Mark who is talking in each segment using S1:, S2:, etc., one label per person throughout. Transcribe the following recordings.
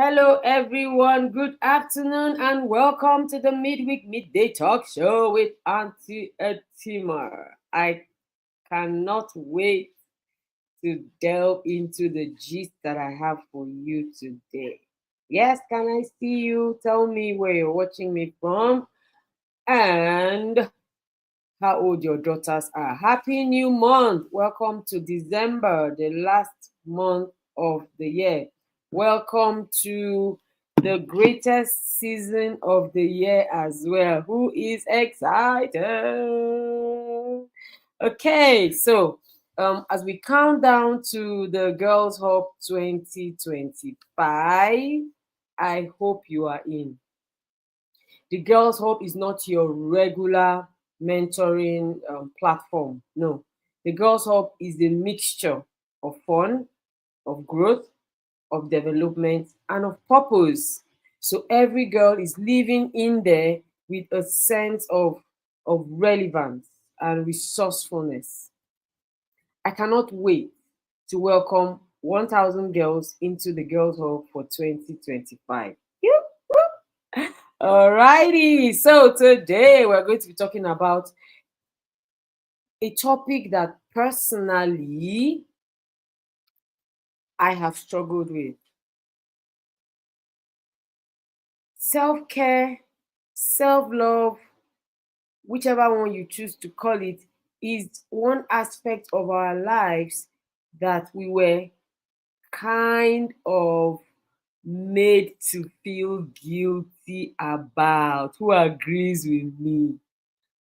S1: Hello, everyone. Good afternoon, and welcome to the Midweek Midday Talk Show with Auntie Etima. I cannot wait to delve into the gist that I have for you today. Yes, can I see you? Tell me where you're watching me from and how old your daughters are. Happy new month. Welcome to December, the last month of the year. Welcome to the greatest season of the year as well. Who is excited? Okay, so as we count down to the Girls Hub 2025, I hope you are in. The Girls Hub is not your regular mentoring platform. No, the Girls Hub is a mixture of fun, of growth, of development, and of purpose. So every girl is living in there with a sense of relevance and resourcefulness. I cannot wait to welcome 1,000 girls into the Girls Hub for 2025. Alrighty, so today we're going to be talking about a topic that personally I have struggled with. Self-care, self-love, whichever one you choose to call it, is one aspect of our lives that we were kind of made to feel guilty about. Who agrees with me?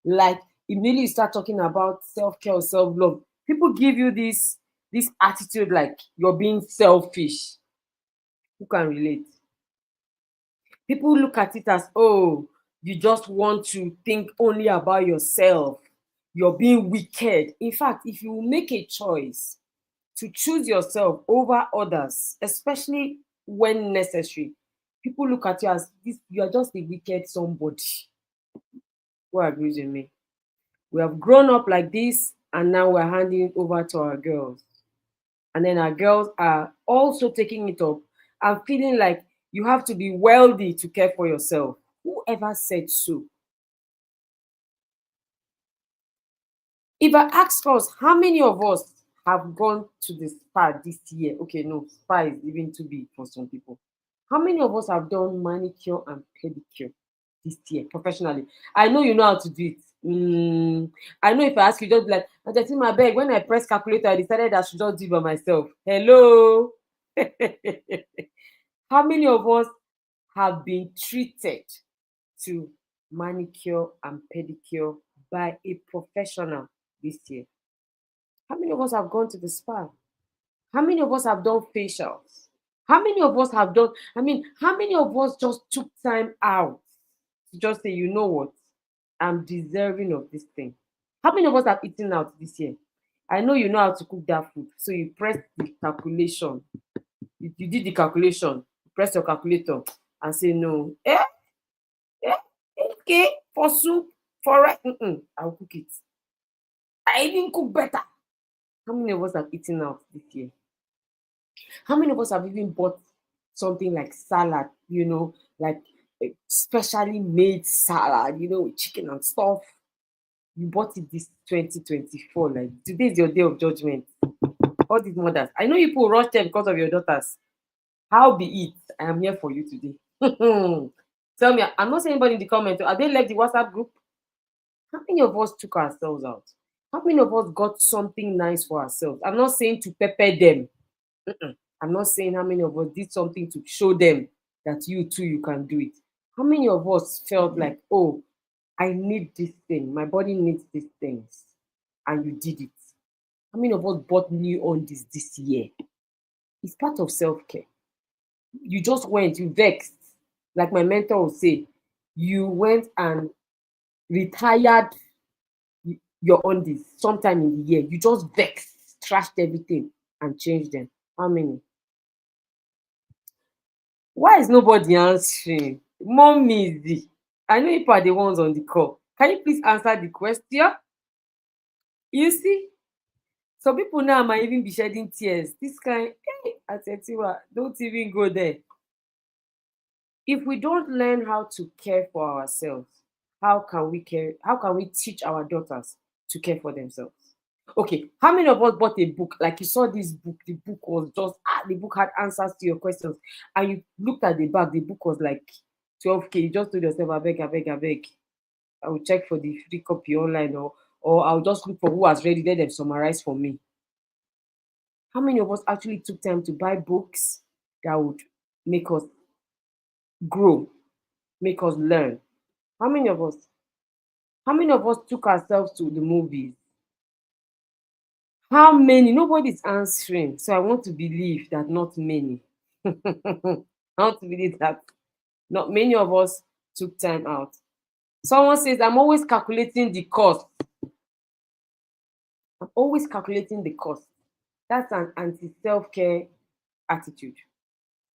S1: Like immediately you start talking about self-care or self-love, people give you this attitude like you're being selfish. Who can relate? People look at it as, oh, you just want to think only about yourself, you're being wicked. In fact, if you make a choice to choose yourself over others, especially when necessary, people look at you as this, you are just a wicked somebody. Who agrees with me? We have grown up like this, and now we're handing it over to our girls. And then our girls are also taking it up and feeling like you have to be wealthy to care for yourself. Whoever said so? If I ask us, how many of us have gone to the spa this year? Okay, no, spa is even too big for some people. How many of us have done manicure and pedicure this year professionally? I know you know how to do it. I know if I ask you, just be like, my beg. When I press calculator, I decided I should just do it by myself. Hello. How many of us have been treated to manicure and pedicure by a professional this year? How many of us have gone to the spa? How many of us have done facials? How many of us have done, how many of us just took time out to just say, you know what, I'm deserving of this thing? How many of us have eaten out this year? I know you know how to cook that food, so you press the calculation. You did the calculation, you press your calculator and say, no, eh, okay, for soup, for rice, I'll cook it. I even cook better. How many of us have eaten out this year? How many of us have even bought something like salad, like a specially made salad, with chicken and stuff? You bought it this 2024. Like today is your day of judgment. All these mothers. I know you people rush there because of your daughters. How be it? I am here for you today. Tell me, I'm not saying anybody in the comment. Are they left the WhatsApp group? How many of us took ourselves out? How many of us got something nice for ourselves? I'm not saying to pepper them. I'm not saying how many of us did something to show them that you too, you can do it. How many of us felt like, oh, I need this thing, my body needs these things, and you did it? How many of us bought new on this year? It's part of self-care. You just went, you vexed, like my mentor would say, you went and retired your undies sometime in the year. You just vexed, trashed everything, and changed them. How many? Why is nobody answering? Mommy, I know you are the ones on the call. Can you please answer the question? You see, some people now might even be shedding tears. This kind, hey, Atetiwa, don't even go there. If we don't learn how to care for ourselves, how can we care? How can we teach our daughters to care for themselves? Okay, how many of us bought a book? Like you saw this book, the book was just the book had answers to your questions, and you looked at the back, the book was like 12K. You just told yourself, I beg, I beg, I beg. I will check for the free copy online, or I'll just look for who has read it, let them summarize for me. How many of us actually took time to buy books that would make us grow, make us learn? How many of us? How many of us took ourselves to the movies? How many? Nobody's answering. So I want to believe that not many. I want to believe that not many of us took time out. Someone says, I'm always calculating the cost. I'm always calculating the cost. That's an anti-self-care attitude.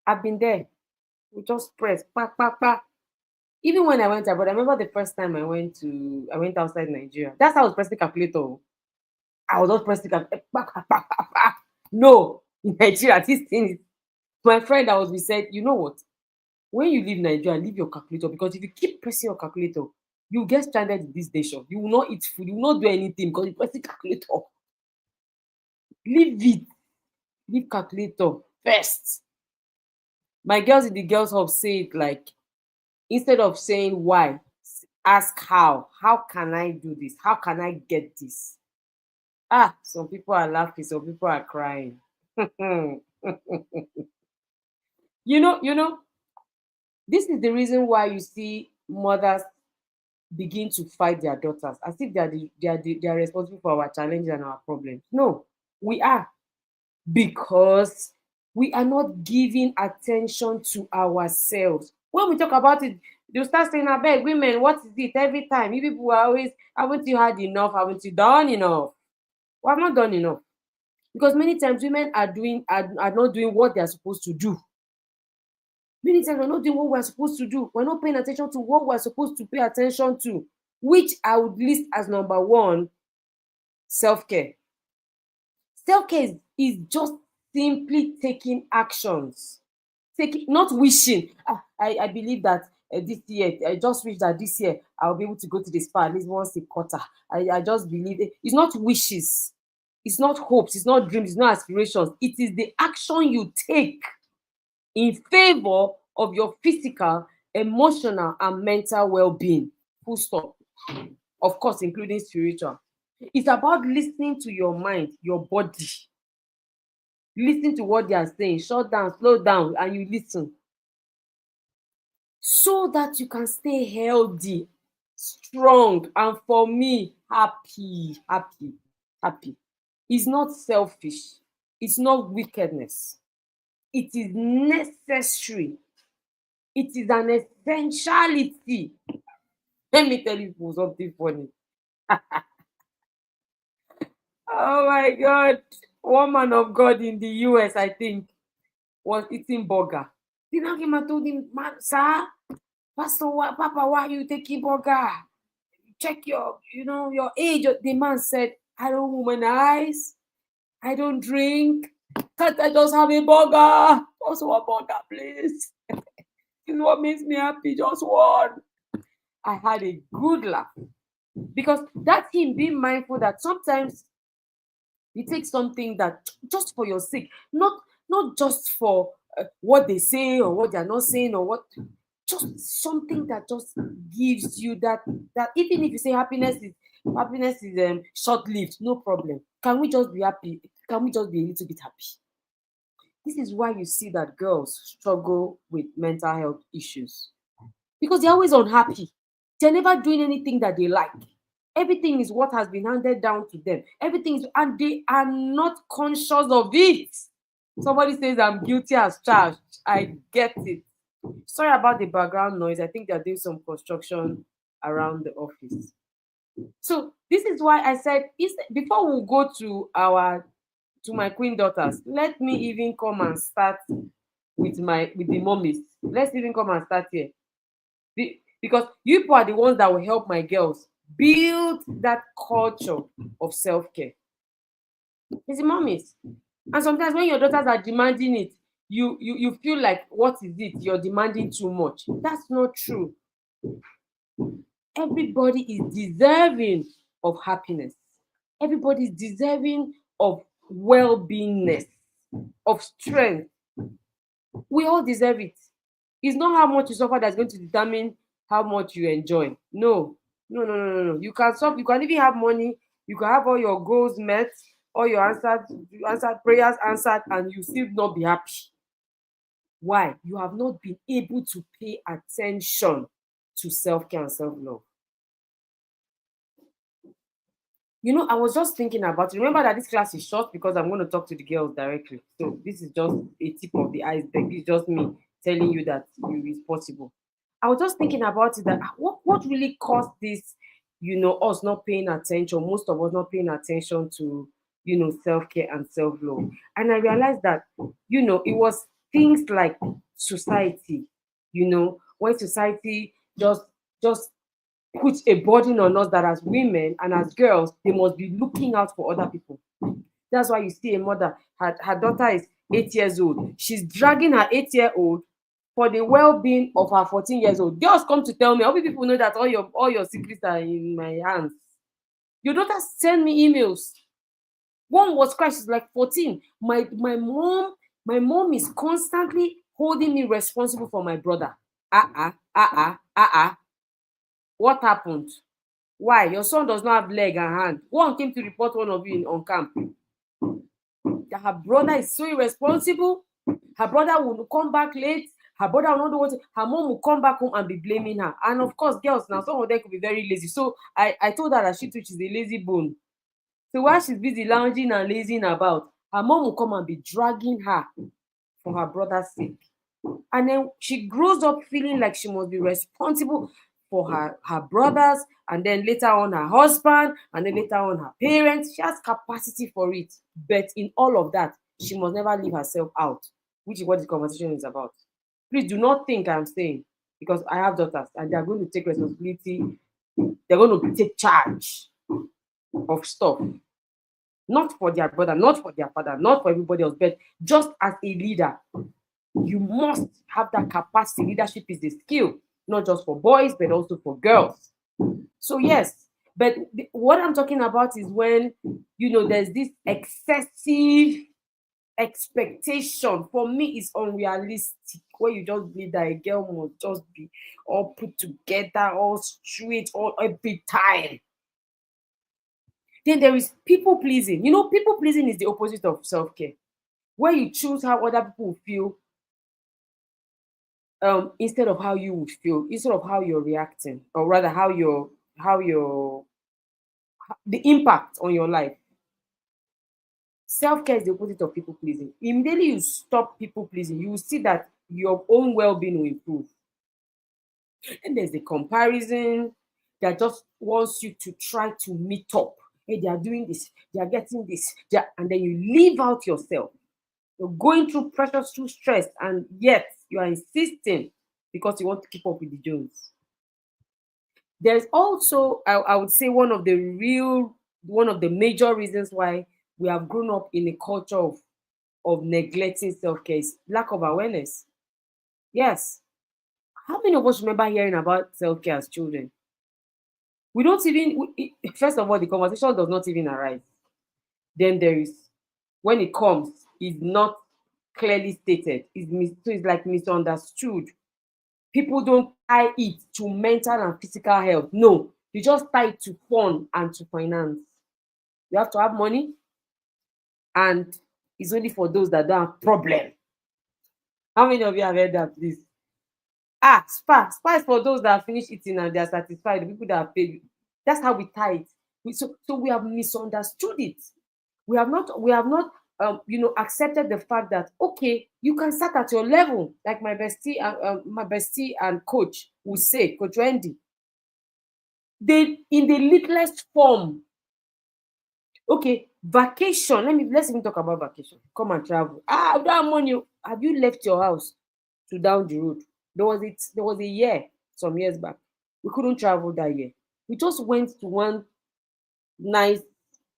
S1: I've been there. We just press, pa, pa, pa. Even when I went abroad, I remember the first time I went outside Nigeria. That's how I was pressing calculator. I was not pressing calculator. No, in Nigeria, this thing is. My friend that was with said, you know what? When you leave Nigeria, leave your calculator, because if you keep pressing your calculator, you get stranded in this nation. You will not eat food. You will not do anything because you press the calculator. Leave it. Leave calculator first. My girls in the girls hub say it like, instead of saying why, ask how. How can I do this? How can I get this? Some people are laughing, some people are crying. You know, this is the reason why you see mothers begin to fight their daughters as if they are responsible for our challenges and our problems. No, we are, because we are not giving attention to ourselves. When we talk about it, they'll start saying, I beg, women, what is it? Every time you people are always, haven't you had enough? Haven't you done enough? Well, I've not done enough, because many times women are not doing what they are supposed to do. Many times we're not doing what we're supposed to do. We're not paying attention to what we're supposed to pay attention to, which I would list as number one: self-care. Self-care is just simply taking actions. Not wishing. I believe that this year, I just wish that this year I'll be able to go to the spa at least once a quarter. I just believe it's not wishes, it's not hopes, it's not dreams, it's not aspirations. It is the action you take in favor of your physical, emotional, and mental well-being. Full stop. Of course, including spiritual. It's about listening to your mind, your body. Listen to what they are saying. Shut down, slow down, and you listen, so that you can stay healthy, strong, and for me, happy. It's not selfish. It's not wickedness. It is necessary. It is an essentiality. Let me tell you something funny. Oh my God. One man of God in the US, I think, was eating burger. The man came and told him, man, sir, Pastor, Papa, why are you taking burger? Check your age. The man said, I don't womanize. I don't drink. Can't I just have a burger? Just one burger, please. It's what makes me happy. Just one. I had a good laugh, because that's him being mindful that sometimes you take something that just for your sake, not just for what they say or what they're not saying, or what, just something that just gives you that even if you say happiness is short-lived, no problem. Can we just be happy? Can we just be a little bit happy? This is why you see that girls struggle with mental health issues, because they're always unhappy. They're never doing anything that they like. Everything is what has been handed down to them. Everything is, and they are not conscious of it. Somebody says I'm guilty as charged. I get it. Sorry about the background noise. I think they're doing some construction around the office. So this is why I said, before we go to my queen daughters, let me even come and start with the mummies. Let's even come and start here. Because you people are the ones that will help my girls build that culture of self-care. It's the mummies. And sometimes when your daughters are demanding it, you feel like, what is it? You're demanding too much. That's not true. Everybody is deserving of happiness. Everybody is deserving of well-beingness, of strength. We all deserve it. It's not how much you suffer that's going to determine how much you enjoy. No, no, no, no, no, no. You can suffer, you can even have money, you can have all your goals met, all your answered prayers answered, and you still not be happy. Why? You have not been able to pay attention to self-care and self-love. I was just thinking about it. Remember that this class is short because I'm going to talk to the girls directly. So this is just a tip of the iceberg. It's just me telling you that it's possible. I was just thinking about it, that what really caused this, us not paying attention, most of us not paying attention to, self-care and self-love. And I realized that, it was things like society, when society just put a burden on us that as women and as girls, they must be looking out for other people. That's why you see a mother, her daughter is 8 years old. She's dragging her 8-year-old for the well-being of her 14 years old. Girls come to tell me, how many people know that all your secrets are in my hands? Your daughter send me emails. One was crying, she's like 14. My mom is constantly holding me responsible for my brother. What happened? Why? Your son does not have leg and hand. One came to report one of you on camp. That her brother is so irresponsible. Her brother will come back late. Her brother will not do what. Her mom will come back home and be blaming her. And of course, girls now, some of them could be very lazy. So I told her that she too, she's a lazy bone. So while she's busy lounging and lazing about, her mom will come and be dragging her for her brother's sake. And then she grows up feeling like she must be responsible for her brothers, and then later on her husband, and then later on her parents. She has capacity for it, but in all of that, she must never leave herself out, which is what the conversation is about. Please do not think I'm saying, because I have daughters and they are going to take responsibility, they're going to take charge of stuff, not for their brother, not for their father, not for everybody else, but just as a leader, you must have that capacity. Leadership is a skill, not just for boys, but also for girls. So yes, but what I'm talking about is when, there's this excessive expectation. For me, it's unrealistic, where you just believe that a girl must just be all put together, all straight, all every time. Then there is people pleasing. People pleasing is the opposite of self-care, where you choose how other people feel, instead of how you would feel, instead of how you're reacting, or rather how your the impact on your life. Self-care is the opposite of people pleasing. Immediately you stop people pleasing, you will see that your own well-being will improve. And there's the comparison that just wants you to try to meet up. Hey, they are doing this, they are getting this, and then you leave out yourself. You're going through pressure, through stress, and yet you are insisting because you want to keep up with the Jones. There's also, I would say, one of the major reasons why we have grown up in a culture of neglecting self-care is lack of awareness. Yes. How many of us remember hearing about self-care as children? We don't even, first of all, the conversation does not even arise. Then there is, when it comes, it's not clearly stated. So it's like misunderstood. People don't tie it to mental and physical health. No, you just tie it to fun and to finance. You have to have money, and it's only for those that don't have problem. How many of you have heard that, please? Spa is for those that have finished eating and they are satisfied, the people that have paid. That's how we tie it. So we have misunderstood it. We have not accepted the fact that, okay, you can start at your level, like my bestie and coach will say, Coach Wendy. They, in the littlest form. Okay, vacation. Let's even talk about vacation. Come and travel. I don't have money. Have you left your house to down the road? There was a year, some years back. We couldn't travel that year. We just went to one nice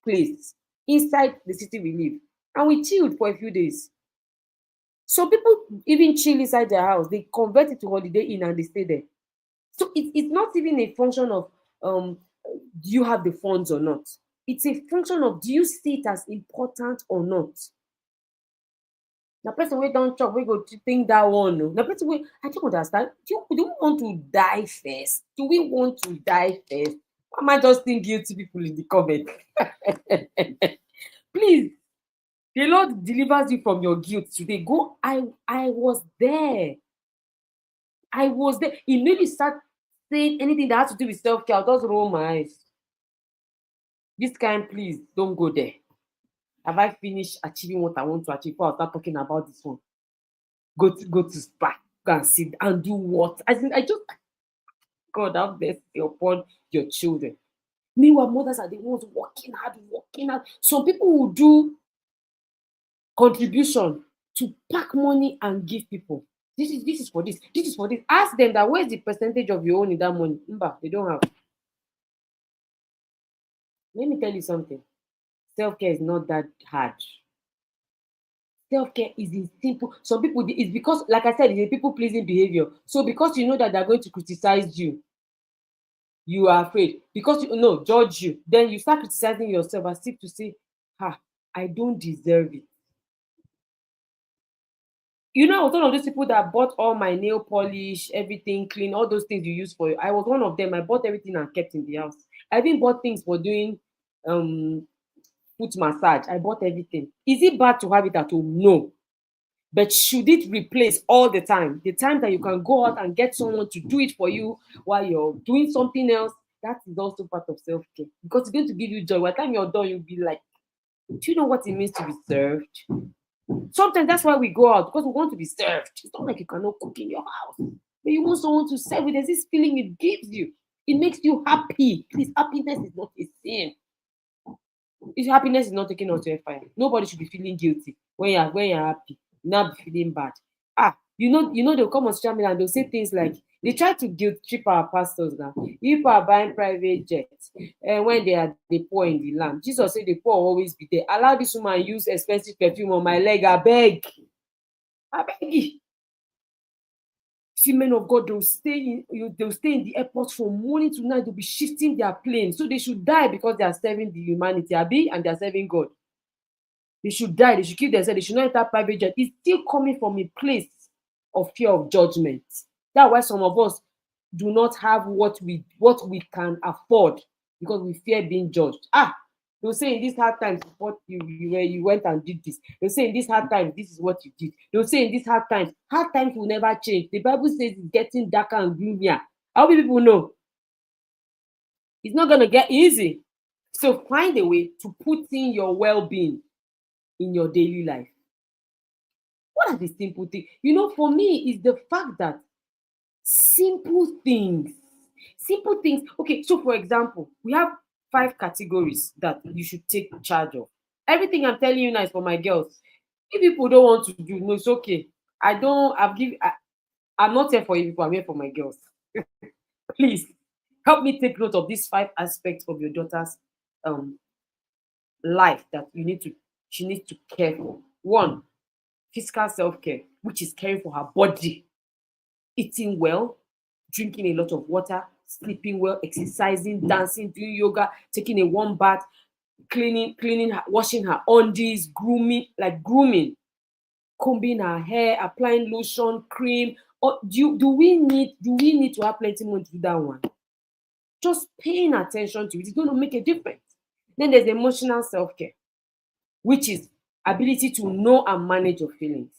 S1: place inside the city we live, and we chilled for a few days. So people even chill inside their house. They convert it to Holiday Inn and they stay there. So it's not even a function of do you have the funds or not. It's a function of do you see it as important or not. Na person wey don chop wey go think that one o. Na person wey I don't understand. Do we want to die first? Do we want to die first? Why am I just seeing guilty people in the comment? Please, the Lord delivers you from your guilt today. Go. I was there. I was there. Immediately start saying anything that has to do with self-care. I'll just roll my eyes. This kind, please don't go there. Have I finished achieving what I want to achieve before I start talking about this one? Go to spa, go and sit and do what? I just God have mercy upon your children. Meanwhile, mothers are the ones working hard, working hard. Some people will do contribution to pack money and give people. This is for this. This is for this. Ask them that where's the percentage of your own in that money? They don't have. Let me tell you something. Self-care is not that hard. Self-care is in simple. Some people, it's because, like I said, it's a people-pleasing behavior. So because you know that they're going to criticize you, you are afraid. Because you know, judge you, then you start criticizing yourself as if to say, I don't deserve it. You know, I was one of those people that bought all my nail polish, everything clean, all those things you use for it. I was one of them. I bought everything and kept in the house. I even bought things for doing foot massage. I bought everything. Is it bad to have it at home? No. But should it replace all the time? The time that you can go out and get someone to do it for you while you're doing something else, that is also part of self-care. Because it's going to give you joy. By the time you're done, you'll be like, do you know what it means to be served? Sometimes that's why we go out, because we want to be served. It's not like you cannot cook in your house, but you want someone to serve you. There's this feeling it gives you. It makes you happy. Please, happiness is not a sin. If happiness is not taken out your fire, nobody should be feeling guilty when you're happy. Not be feeling bad. You know they'll come on social media and they'll say things like they try to guilt trip our pastors now. People are buying private jets and when they are the poor in the land. Jesus said the poor will always be there. Allow this woman use expensive perfume on my leg. I beg you. See, men of God, they'll stay in the airport from morning to night. They'll be shifting their plane. So they should die because they are serving the humanity, and they are serving God. They should die. They should kill themselves. They should not enter private jet. It's still coming from a place of fear of judgment. That's why some of us do not have what we can afford because we fear being judged. They'll say in these hard times, what you went and did this. They'll say in these hard times, this is what you did. They'll say in these hard times will never change. The Bible says it's getting darker and gloomier. How many people know? It's not going to get easy. So find a way to put in your well-being in your daily life. What are the simple things? For me, is the fact that simple things. Okay, so for example, we have 5 categories that you should take charge of. Everything I'm telling you now is for my girls. If people don't want to do, no, it's okay. I'm not here for you people, I'm here for my girls. Please help me take note of these 5 aspects of your daughter's life that she needs to care for. 1, physical self-care, which is caring for her body, eating well, drinking a lot of water, sleeping well, exercising, dancing, doing yoga, taking a warm bath, cleaning her, washing her undies, grooming, combing her hair, applying lotion, cream. Or do we need to have plenty money to do that one? Just paying attention to it is going to make a difference. Then there's emotional self-care, which is ability to know and manage your feelings.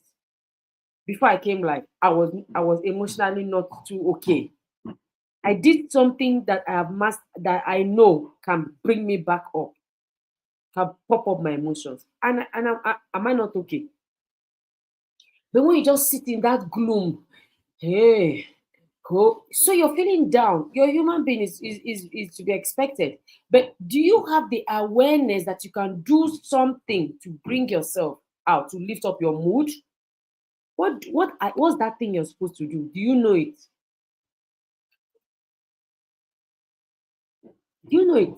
S1: Before I came live, I was emotionally not too okay. I did something that that I know can bring me back up, can pop up my emotions. And am I not okay? But when you just sit in that gloom, so you're feeling down. You're a human being, is to be expected. But do you have the awareness that you can do something to bring yourself out, to lift up your mood? What's that thing you're supposed to do? Do you know it? Do you know it?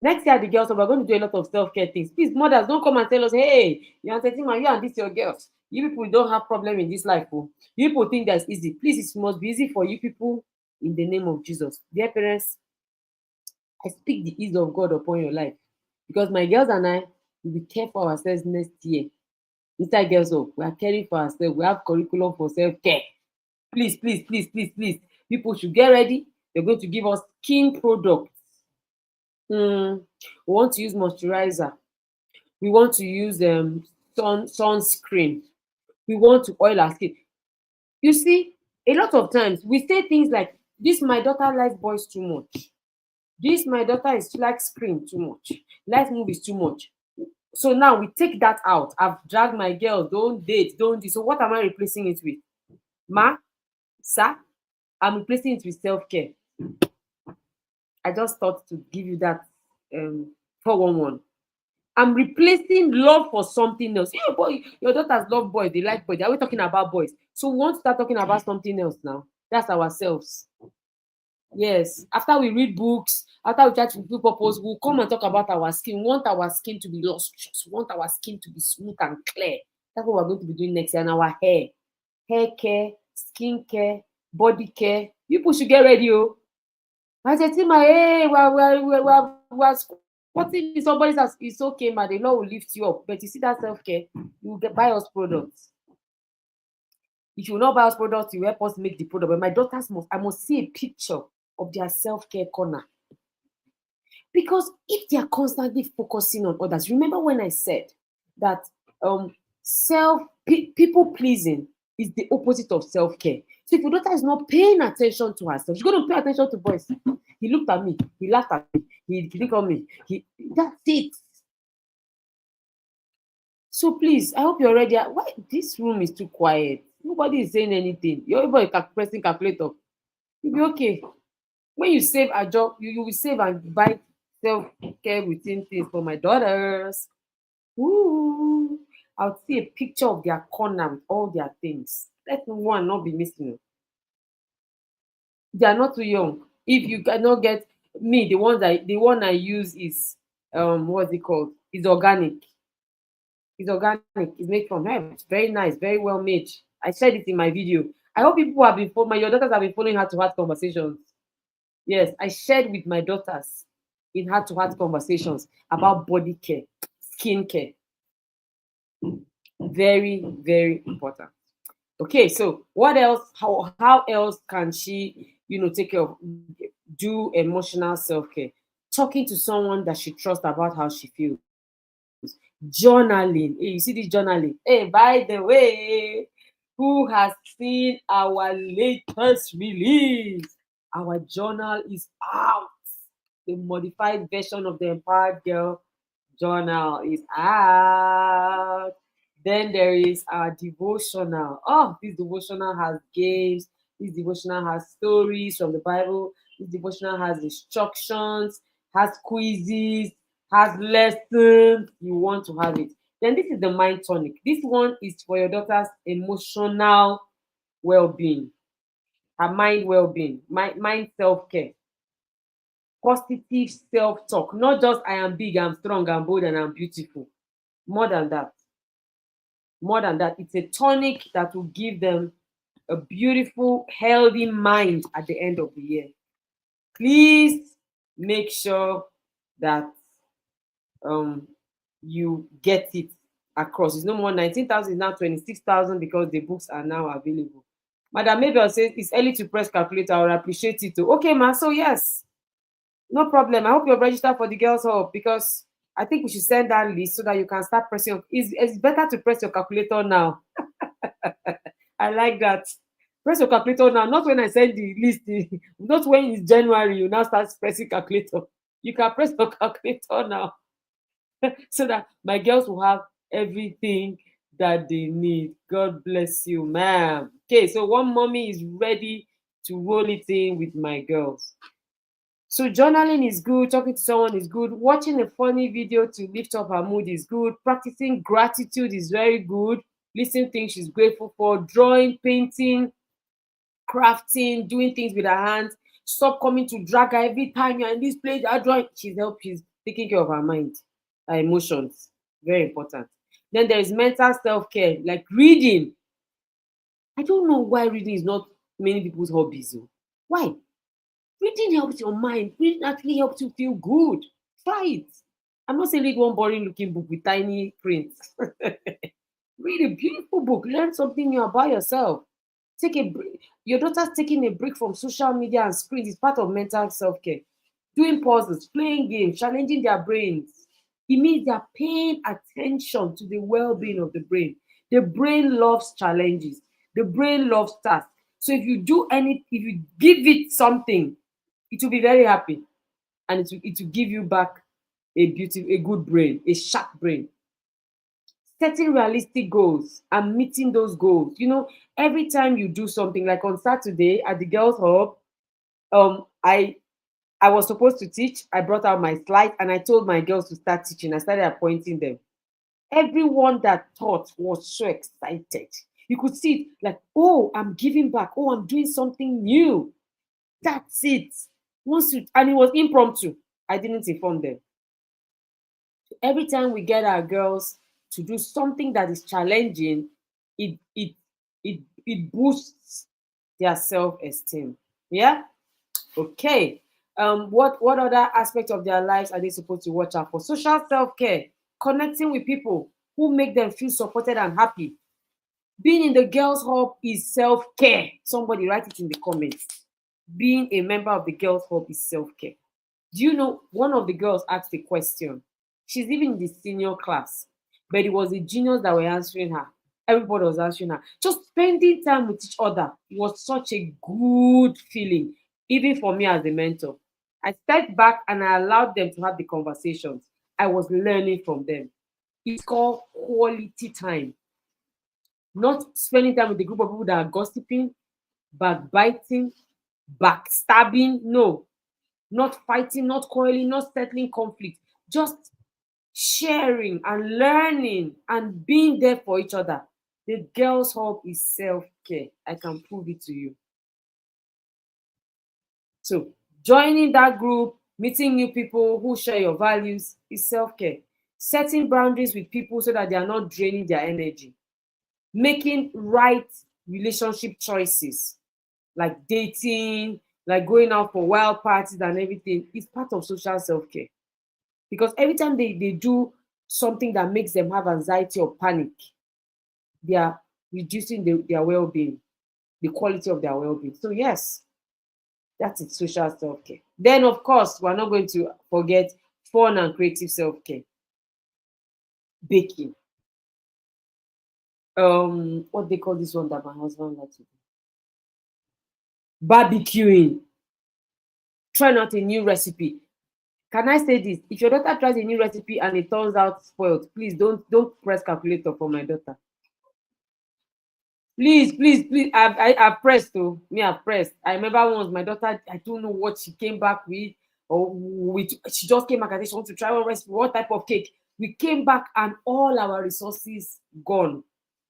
S1: Next year, the girls, we're going to do a lot of self-care things. Please, mothers, don't come and tell us, hey, you're 13 and you and this your girls. You people don't have problem in this life. Oh. You people think that's easy. Please, it must be easy for you people in the name of Jesus. Dear parents, I speak the ease of God upon your life. Because my girls and I will be care for ourselves next year. Inside Girls Up, we are caring for ourselves. We have curriculum for self-care. Please. People should get ready. They're going to give us skin products. We want to use moisturizer. We want to use sunscreen. We want to oil our skin. You see, a lot of times we say things like, this my daughter likes boys too much. This my daughter is likes screen too much. Likes movies too much. So now we take that out. I've dragged my girl, don't date, don't do. So what am I replacing it with? Ma, sir, I'm replacing it with self-care. I just thought to give you that 411. I'm replacing love for something else. Yeah, boy, your daughters love boys, they like boys. Are we talking about boys? So we want to start talking about something else now. That's ourselves. Yes. After we read books, after we try to do purpose, we'll come and talk about our skin. We want our skin to be lustrous. We want our skin to be smooth and clear. That's what we're going to be doing next year. And our hair care, skin care, body care. People should get ready. Oh. I said, my hey, we're squatting in somebody's house. It's okay, man. The Lord will lift you up. But you see that self-care, you will buy us products. If you will not buy us products, you help us make the product. But my daughters I must see a picture of their self-care corner. Because if they are constantly focusing on others, remember when I said that people pleasing is the opposite of self-care. So if your daughter is not paying attention to herself, she's going to pay attention to boys. He looked at me, he laughed at me, he clicked on me. That's it. So please, I hope you're ready. Why this room is too quiet? Nobody is saying anything. You're everybody pressing calculator. You'll be okay. When you save a job, you will save and buy self-care routine things for my daughters. Ooh, I'll see a picture of their corner with all their things. Let one not be missing. They are not too young. If you cannot get me, the one I use is what's it called? It's organic. It's organic. It's made from hemp. It's very nice, very well made. I said it in my video. I hope people have been following. Your daughters have been following heart-to-heart conversations. Yes, I shared with my daughters in heart-to-heart conversations about body care, skin care. Very, very important. Okay, so what else? How else can she, take care of, do emotional self-care? Talking to someone that she trusts about how she feels. Journaling. Hey, you see this journaling? Hey, by the way, who has seen our latest release? Our journal is out. The modified version of the Empowered Girl journal is out. Then there is our devotional. Oh, this devotional has games. This devotional has stories from the Bible. This devotional has instructions, has quizzes, has lessons. You want to have it. Then this is the Mind Tonic. This one is for your daughter's emotional well-being, her mind well-being, mind self-care, positive self-talk. Not just I am big, I'm strong, I'm bold, and I'm beautiful. More than that. It's a tonic that will give them a beautiful, healthy mind at the end of the year. Please make sure that you get it across. It's no more 19,000, it's now 26,000 because the books are now available. Madam Mabel says it's early to press calculator. I would appreciate it too. Okay, ma. So yes, no problem. I hope you're registered for the Girls Hub because I think we should send that list so that you can start pressing. It's better to press your calculator now. I like that. Press your calculator now, not when I send the list. Not when it's January, you now start pressing calculator. You can press your calculator now so that my girls will have everything that they need. God bless you, ma'am. Okay, so one mommy is ready to roll it in with my girls. So journaling is good, talking to someone is good, watching a funny video to lift up her mood is good, practicing gratitude is very good, listing things she's grateful for, drawing, painting, crafting, doing things with her hands. Stop coming to drag her every time you're in this place. She's taking care of her mind, her emotions. Very important. Then there is mental self-care, like reading. I don't know why reading is not many people's hobbies. Oh. Why? Reading helps your mind. Reading actually helps you feel good. Try it. I'm not saying read one boring looking book with tiny print. Read a beautiful book. Learn something new about yourself. Take a break. Your daughter's taking a break from social media and screens is part of mental self-care. Doing puzzles, playing games, challenging their brains. It means they're paying attention to the well-being of the brain. The brain loves challenges. The brain loves tasks. So if you give it something, it will be very happy, and it will give you back a good brain, a sharp brain. Setting realistic goals and meeting those goals. Every time you do something, like on Saturday at the girls' hub, I was supposed to teach. I brought out my slide and I told my girls to start teaching. I started appointing them. Everyone that taught was so excited. You could see it like, oh, I'm giving back. Oh, I'm doing something new. That's it. And it was impromptu. I didn't inform them. Every time we get our girls to do something that is challenging, it boosts their self-esteem. Yeah. Okay. What other aspects of their lives are they supposed to watch out for? Social self-care, connecting with people who make them feel supported and happy. Being in the girls' hub is self-care. Somebody write it in the comments. Being a member of the girls' hub is self-care. Do you know one of the girls asked a question? She's even in the senior class, but it was the juniors that were answering her. Everybody was answering her. Just spending time with each other was such a good feeling, even for me as a mentor. I stepped back and I allowed them to have the conversations. I was learning from them. It's called quality time. Not spending time with a group of people that are gossiping, backbiting, backstabbing. No, not fighting, not quarreling, not settling conflict. Just sharing and learning and being there for each other. The girls' hub is self-care. I can prove it to you. So joining that group, meeting new people who share your values is self-care. Setting boundaries with people so that they are not draining their energy. Making right relationship choices, like dating, like going out for wild parties and everything, is part of social self-care. Because every time they do something that makes them have anxiety or panic, they are reducing their well-being, the quality of their well-being. So yes, that's it, social self-care. Then of course, we're not going to forget fun and creative self-care. Baking. What they call this one that my husband likes to do? Barbecuing. Trying out a new recipe. Can I say this? If your daughter tries a new recipe and it turns out spoiled, please don't press calculator for my daughter. Please. I've pressed though. Me, I've pressed. I remember once my daughter, I don't know what she came back with, or with she just came back and said she wants to try one recipe, what type of cake. We came back and all our resources gone.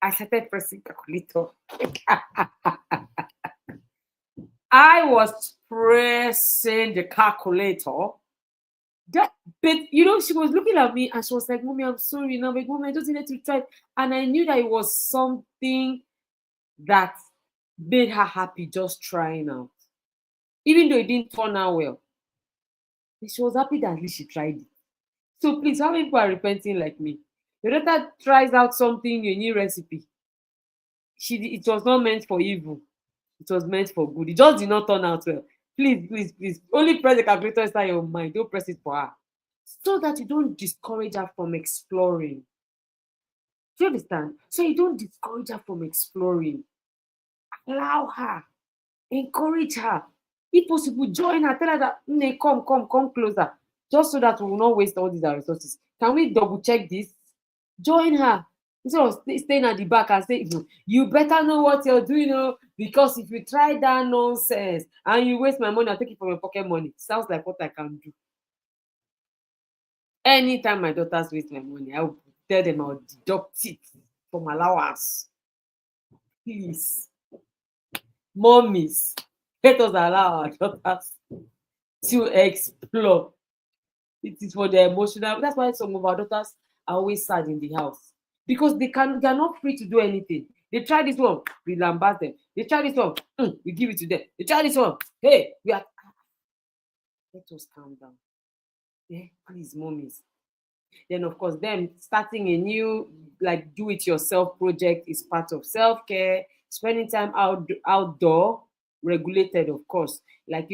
S1: I started pressing calculator. I was pressing the calculator. But she was looking at me and she was like, "Mommy, I'm sorry." Now, but Mommy, I just needed to try. And I knew that it was something that made her happy just trying out. Even though it didn't turn out well, she was happy that at least she tried it. So please, how many people are repenting like me? Your daughter tries out something, a new recipe. It was not meant for evil. It was meant for good. It just did not turn out well. Please. Only press the calculator inside your mind. Don't press it for her. So that you don't discourage her from exploring. Do you understand? So you don't discourage her from exploring. Allow her. Encourage her. If possible, join her. Tell her that, come closer. Just so that we will not waste all these resources. Can we double check this? Join her. Instead of staying at the back and say, you better know what you're doing, because if you try that nonsense and you waste my money, I'll take it from your pocket money. Sounds like what I can do. Anytime my daughters waste my money, I will tell them I'll deduct it from allowance. Please. Mommies, let us allow our daughters to explore. It is for their emotional. That's why some of our daughters are always sad in the house. because they are not free to do anything. They try this one, we lambast them. They try this one, we give it to them. They try this one, hey, we are. Let us calm down. Yeah, please, mommies. Then of course, them starting a new like do-it-yourself project is part of self-care. Spending time outdoor, regulated, of course, like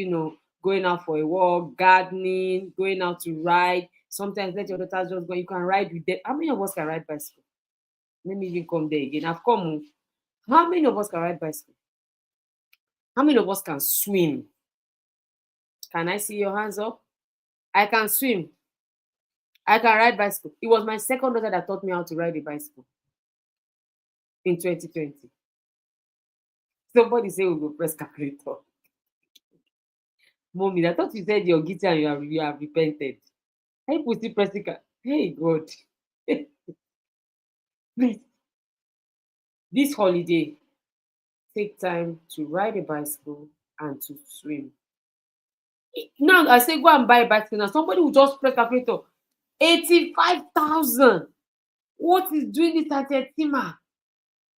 S1: going out for a walk, gardening, going out to ride. Sometimes let your daughters just go. You can ride with them. How many of us can ride bicycle? Let me even come there again. I've come. Oh. How many of us can ride bicycle? How many of us can swim? Can I see your hands up? I can swim. I can ride bicycle. It was my second daughter that taught me how to ride a bicycle in 2020. Somebody say we go press calculator. Mommy, I thought you said you're guilty and you have repented. How you still pressing Hey God. Please. This holiday, take time to ride a bicycle and to swim. Now I say go and buy a bicycle now. Somebody will just press calculator. 85,000. What is doing this at Etima?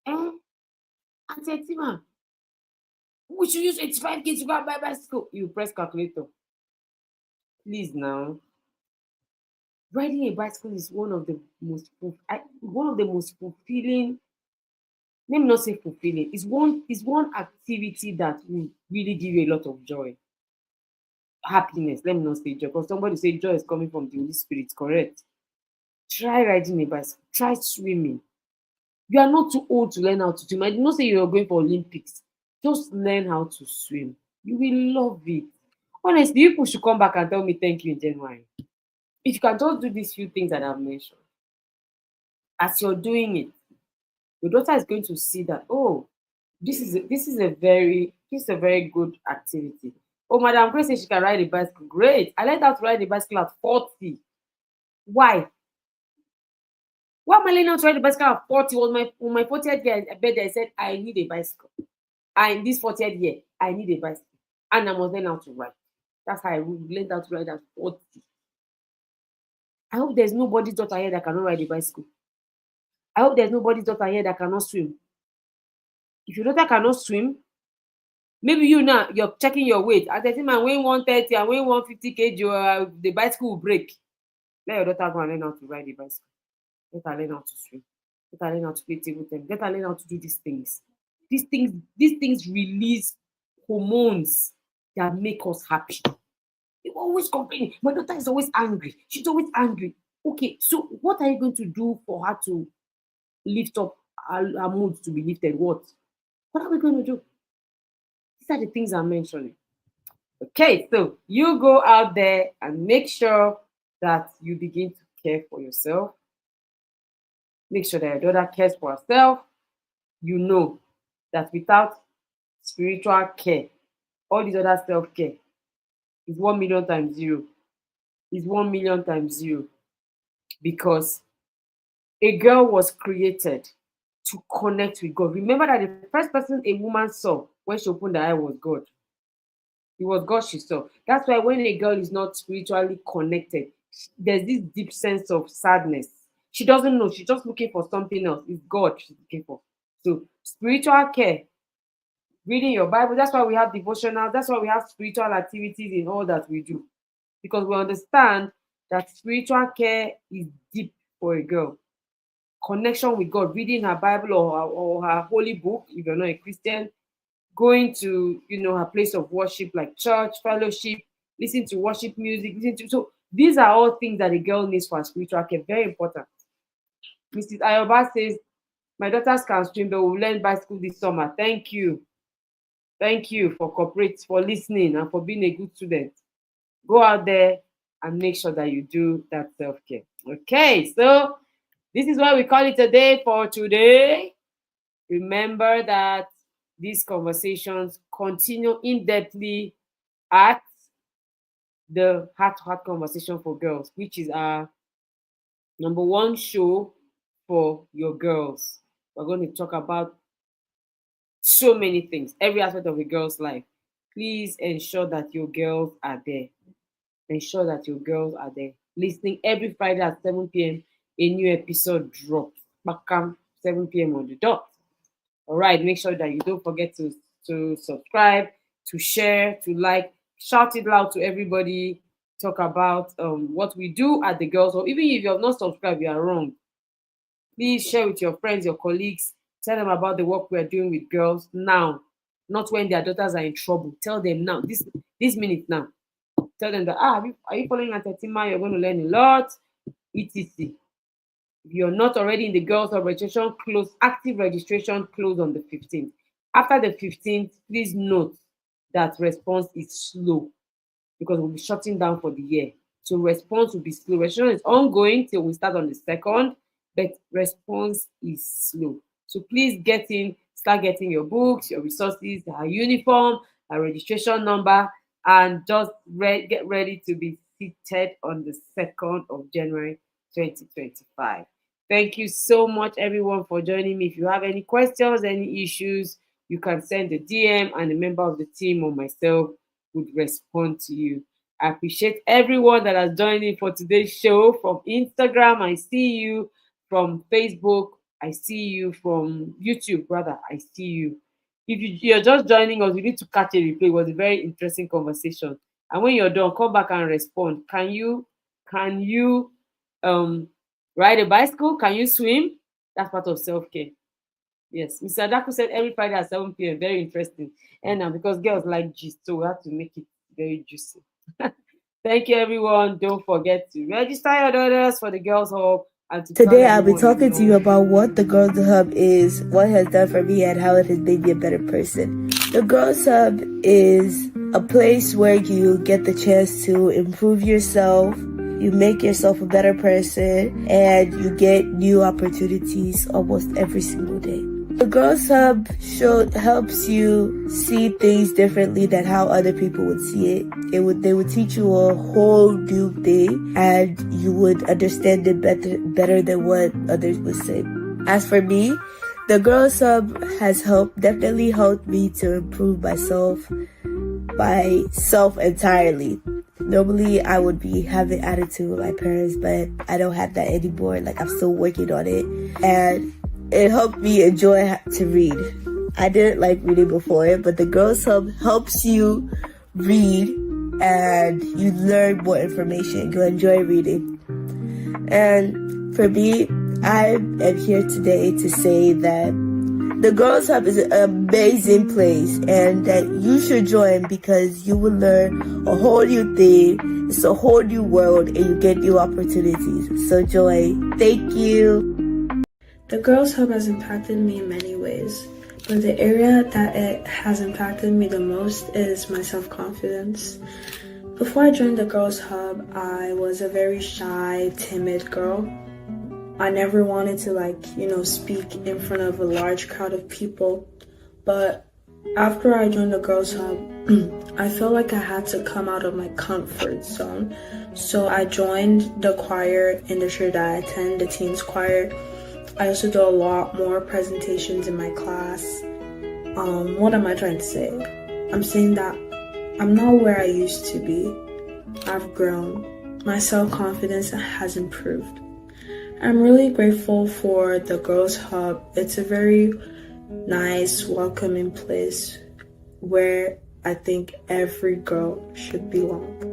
S1: At Etima. We should use 85K to go and buy a bicycle. You press calculator. Please now. Riding a bicycle is one of the most fulfilling. Let me not say fulfilling. It's one activity that will really give you a lot of joy. Happiness. Let me not say joy, because somebody say joy is coming from the Holy Spirit. Correct. Try riding a bicycle. Try swimming. You are not too old to learn how to swim. I did not say you're going for Olympics. Just learn how to swim. You will love it. Honestly, people should come back and tell me thank you in January. If you can just do these few things that I've mentioned, as you're doing it, your daughter is going to see that, oh, this is a very good activity. Oh, Madam Grace says she can ride a bicycle. Great. I learned how to ride a bicycle at 40. Why? Why am I learning how to ride a bicycle at 40? Was on my 40th year, I bet I said I need a bicycle. And this 40th year, I need a bicycle. And I must learn how to ride. That's how I learned how to ride at 40. I hope there's nobody's daughter here that cannot ride a bicycle. I hope there's nobody's daughter here that cannot swim. If your daughter cannot swim, maybe you now you're checking your weight. At the time I weigh 130, I weigh 150 kg, the bicycle will break. Let your daughter go and learn how to ride a bicycle. Let her learn how to swim. Let her learn how to play table tennis. Let her learn how to do these things. These things release hormones that make us happy. You're always complaining. My daughter is always angry. She's always angry. Okay, so what are you going to do for her to lift up her mood to be lifted? What are we going to do? These are the things I'm mentioning. Okay, so you go out there and make sure that you begin to care for yourself. Make sure that your daughter cares for herself. You know that without spiritual care, all these other self-care is 1 million times zero. Is 1 million times zero. Because a girl was created to connect with God. Remember that the first person a woman saw when she opened her eye was God. It was God she saw. That's why when a girl is not spiritually connected, there's this deep sense of sadness. She doesn't know. She's just looking for something else. It's God she's looking for. So spiritual care, reading your Bible. That's why we have devotional. That's why we have spiritual activities in all that we do. Because we understand that spiritual care is deep for a girl. Connection with God, reading her Bible or her holy book, if you're not a Christian, going to her place of worship like church, fellowship, listen to worship music, so these are all things that a girl needs for her spiritual care. Very important. Mrs. Ayoba says, my daughters can swim, but we'll learn bicycle this summer. Thank you for cooperating, for listening, and for being a good student. Go out there and make sure that you do that self-care. Okay, so this is what we call it a day for today. Remember that these conversations continue in-depthly at the Heart to Heart Conversation for Girls, which is our number one show for your girls. We're going to talk about so many things, every aspect of a girl's life. Please ensure that your girls are there. Ensure that your girls are there. Listening every Friday at 7 p.m. A new episode drops. Bakam, 7 p.m. on the dot. All right, make sure that you don't forget to subscribe, to share, to like, shout it loud to everybody. Talk about what we do at the girls, or even if you have not subscribed, you are wrong. Please share with your friends, your colleagues. Tell them about the work we are doing with girls now, not when their daughters are in trouble. Tell them now, this minute now. Tell them that are you following Atetima? You're going to learn a lot, etc. If you're not already in the girls of registration, close active registration close on the 15th. After the 15th, please note that response is slow because we'll be shutting down for the year. So response will be slow. Registration is ongoing till we start on the 2nd, but response is slow. So please start getting your books, your resources, our uniform, our registration number, and just get ready to be seated on the 2nd of January 2025. Thank you so much, everyone, for joining me. If you have any questions, any issues, you can send a DM and a member of the team or myself would respond to you. I appreciate everyone that has joined me for today's show. From Instagram, I see you. From Facebook, I see you. From YouTube, rather, I see you. If you're just joining us, you need to catch a replay. It was a very interesting conversation. And when you're done, come back and respond. Can you ride a bicycle? Can you swim? That's part of self-care. Yes, Mr. Adaku said every Friday at 7 p.m. Very interesting. And now because girls like gist, so we have to make it very juicy. Thank you, everyone. Don't forget to register your daughters for the Girls Hub. And
S2: Today I'll be talking to you about what the Girls Hub is, what it has done for me, and how it has made me a better person. The Girls Hub is a place where you get the chance to improve yourself, you make yourself a better person, and you get new opportunities almost every single day. The Girls Hub helps you see things differently than how other people would see it. They would teach you a whole new thing, and you would understand it better than what others would say. As for me, the Girls Hub has definitely helped me to improve myself entirely. Normally, I would be having attitude with my parents, but I don't have that anymore. Like, I'm still working on it, and it helped me enjoy to read. I didn't like reading before, but the Girls Hub helps you read and you learn more information. You enjoy reading. And for me, I am here today to say that the Girls Hub is an amazing place and that you should join because you will learn a whole new thing. It's a whole new world and you get new opportunities. So join. Thank you.
S3: The Girls Hub has impacted me in many ways, but the area that it has impacted me the most is my self-confidence. Before I joined the Girls Hub, I was a very shy, timid girl. I never wanted to speak in front of a large crowd of people, but after I joined the Girls Hub, I felt like I had to come out of my comfort zone. So I joined the choir in the church that I attend, the teens choir. I also do a lot more presentations in my class. What am I trying to say? I'm saying that I'm not where I used to be. I've grown. My self-confidence has improved. I'm really grateful for the Girls Hub. It's a very nice, welcoming place where I think every girl should belong.